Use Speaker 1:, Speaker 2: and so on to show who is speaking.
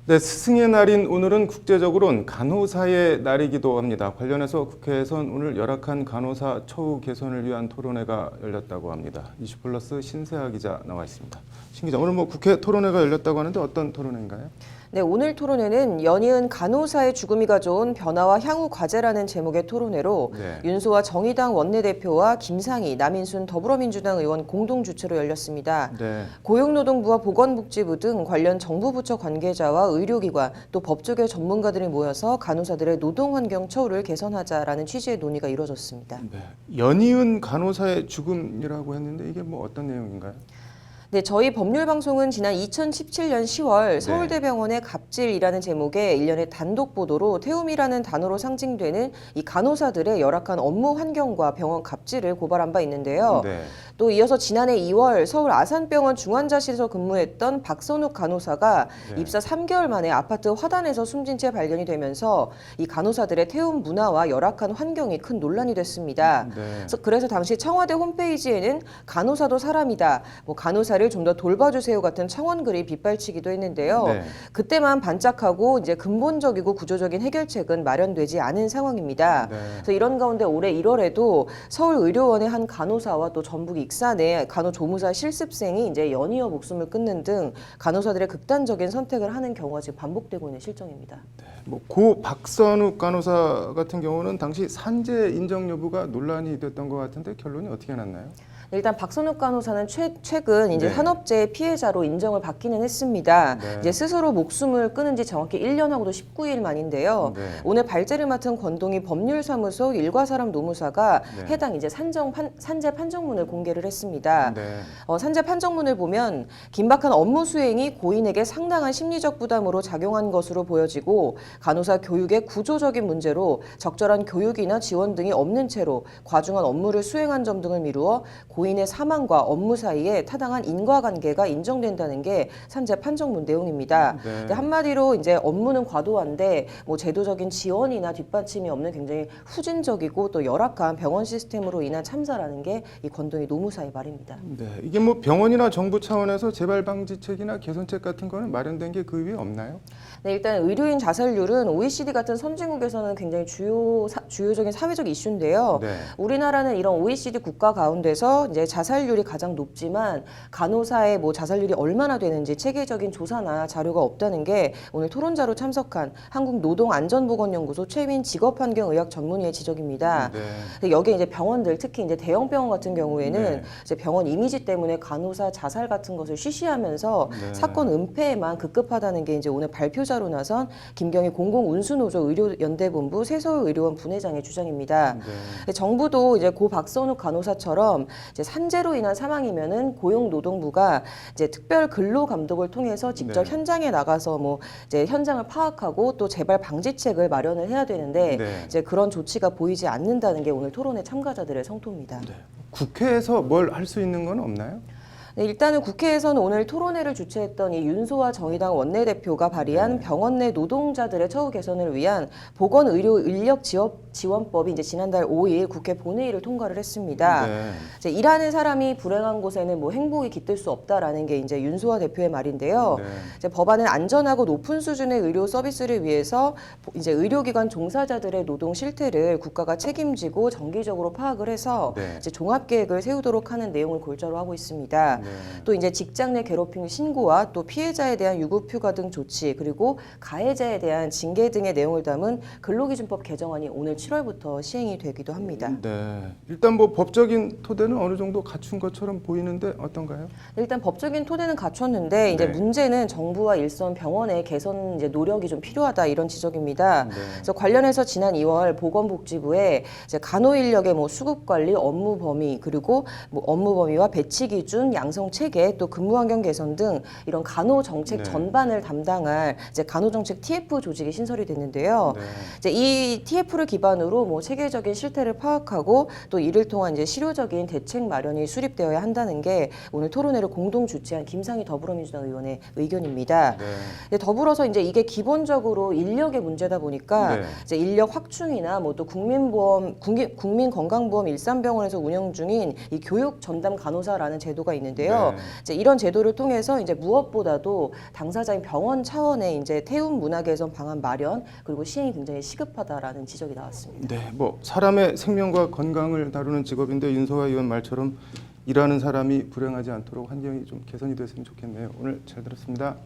Speaker 1: 네, 스승의 날인 오늘은 국제적으로는 간호사의 날이기도 합니다. 관련해서 국회에선 오늘 열악한 간호사 처우 개선을 위한 토론회가 열렸다고 합니다. 이슈플러스 신세아 기자 나와 있습니다. 신 기자, 오늘 국회 토론회가 열렸다고 하는데 어떤 토론회인가요?
Speaker 2: 네, 오늘 토론회는 연이은 간호사의 죽음이 가져온 변화와 향후 과제라는 제목의 토론회로 윤소아 정의당 원내대표와 김상희, 남인순 더불어민주당 의원 공동 주최로 열렸습니다. 고용노동부와 보건복지부 등 관련 정부 부처 관계자와 의료기관 또 법조계 전문가들이 모여서 간호사들의 노동환경 처우를 개선하자라는 취지의 논의가 이루어졌습니다.
Speaker 1: 연이은 간호사의 죽음이라고 했는데 이게 어떤 내용인가요?
Speaker 2: 네, 저희 법률방송은 지난 2017년 10월 서울대병원의 갑질이라는 제목의 일련의 단독 보도로 태움이라는 단어로 상징되는 이 간호사들의 열악한 업무 환경과 병원 갑질을 고발한 바 있는데요. 또 이어서 지난해 2월 서울 아산병원 중환자실에서 근무했던 박선욱 간호사가 입사 3개월 만에 아파트 화단에서 숨진 채 발견이 되면서 이 간호사들의 태움 문화와 열악한 환경이 큰 논란이 됐습니다. 그래서 당시 청와대 홈페이지에는 간호사도 사람이다, 간호사를 좀 더 돌봐주세요 같은 청원글이 빗발치기도 했는데요. 그때만 반짝하고 이제 근본적이고 구조적인 해결책은 마련되지 않은 상황입니다. 그래서 이런 가운데 올해 1월에도 서울의료원의 한 간호사와 또 전북 익산의 간호조무사 실습생이 이제 연이어 목숨을 끊는 등 간호사들의 극단적인 선택을 하는 경우가 지금 반복되고 있는 실정입니다.
Speaker 1: 고 박선욱 간호사 같은 경우는 당시 산재 인정 여부가 논란이 됐던 것 같은데 결론이 어떻게 났나요?
Speaker 2: 일단 박선욱 간호사는 최근 이제 산업재해 피해자로 인정을 받기는 했습니다. 이제 스스로 목숨을 끊은 지 정확히 1년하고도 19일 만인데요. 오늘 발제를 맡은 권동희 법률사무소 일과사람 노무사가 해당 이제 산재 판정문을 공개를 했습니다. 산재 판정문을 보면 긴박한 업무 수행이 고인에게 상당한 심리적 부담으로 작용한 것으로 보여지고 간호사 교육의 구조적인 문제로 적절한 교육이나 지원 등이 없는 채로 과중한 업무를 수행한 점 등을 미루어 고인의 사망과 업무 사이에 타당한 인과관계가 인정된다는 게 산재 판정문 내용입니다. 한마디로 이제 업무는 과도한데 제도적인 지원이나 뒷받침이 없는 굉장히 후진적이고 또 열악한 병원 시스템으로 인한 참사라는 게 이 권동희 노무사의 말입니다.
Speaker 1: 이게 병원이나 정부 차원에서 재발 방지책이나 개선책 같은 거는 마련된 게 그 위에 없나요?
Speaker 2: 네, 일단 의료인 자살률은 OECD 같은 선진국에서는 굉장히 주요적인 사회적 이슈인데요. 우리나라는 이런 OECD 국가 가운데서 이제 자살률이 가장 높지만 간호사의 자살률이 얼마나 되는지 체계적인 조사나 자료가 없다는 게 오늘 토론자로 참석한 한국노동안전보건연구소 최민 직업환경의학 전문의의 지적입니다. 여기에 이제 병원들 특히 이제 대형 병원 같은 경우에는 이제 병원 이미지 때문에 간호사 자살 같은 것을 쉬쉬하면서 사건 은폐에만 급급하다는 게 이제 오늘 발표자로 나선 김경희 공공운수노조 의료연대본부 세서울의료원 분회장의 주장입니다. 정부도 이제 고 박선욱 간호사처럼 이제 산재로 인한 사망이면은 고용노동부가 이제 특별 근로 감독을 통해서 직접 현장에 나가서 이제 현장을 파악하고 또 재발 방지책을 마련을 해야 되는데 이제 그런 조치가 보이지 않는다는 게 오늘 토론회 참가자들의 성토입니다.
Speaker 1: 국회에서 뭘 할 수 있는 건 없나요?
Speaker 2: 네, 일단은 국회에서는 오늘 토론회를 주최했던 이 윤소아 정의당 원내대표가 발의한 병원 내 노동자들의 처우 개선을 위한 보건의료 인력 지원법이 이제 지난달 5일 국회 본회의를 통과를 했습니다. 이제 일하는 사람이 불행한 곳에는 행복이 깃들 수 없다라는 게 이제 윤소아 대표의 말인데요. 이제 법안은 안전하고 높은 수준의 의료 서비스를 위해서 이제 의료기관 종사자들의 노동 실태를 국가가 책임지고 정기적으로 파악을 해서 이제 종합계획을 세우도록 하는 내용을 골자로 하고 있습니다. 또 이제 직장 내 괴롭힘 신고와 또 피해자에 대한 유급휴가 등 조치 그리고 가해자에 대한 징계 등의 내용을 담은 근로기준법 개정안이 오늘 7월부터 시행이 되기도 합니다.
Speaker 1: 일단 법적인 토대는 어느 정도 갖춘 것처럼 보이는데 어떤가요?
Speaker 2: 일단 법적인 토대는 갖췄는데 이제 문제는 정부와 일선 병원의 개선 이제 노력이 좀 필요하다 이런 지적입니다. 그래서 관련해서 지난 2월 보건복지부에 이제 간호 인력의 수급 관리, 업무 범위 그리고 업무 범위와 배치 기준, 양성 체계, 또 근무 환경 개선 등 이런 간호 정책 전반을 담당할 이제 간호 정책 TF 조직이 신설이 됐는데요. 이제 이 TF를 기반으로 기반으로 뭐 체계적인 실태를 파악하고 또 이를 통한 이제 실효적인 대책 마련이 수립되어야 한다는 게 오늘 토론회를 공동 주최한 김상희 더불어민주당 의원의 의견입니다. 네, 더불어서 이제 이게 기본적으로 인력의 문제다 보니까
Speaker 1: 네.
Speaker 2: 이제 인력 확충이나 뭐 또 국민건강보험 일산병원에서 운영 중인 이 교육 전담 간호사라는 제도가 있는데요.
Speaker 1: 네.
Speaker 2: 이제 이런 제도를 통해서 이제 무엇보다도 당사자인 병원 차원의 이제 태움 문화 개선 방안 마련 그리고 시행이 굉장히 시급하다라는 지적이 나왔습니다.
Speaker 1: 네, 뭐 사람의 생명과 건강을 다루는 직업인데 윤소아 의원 말처럼 일하는 사람이 불행하지 않도록 환경이 좀 개선이 됐으면 좋겠네요. 오늘 잘 들었습니다.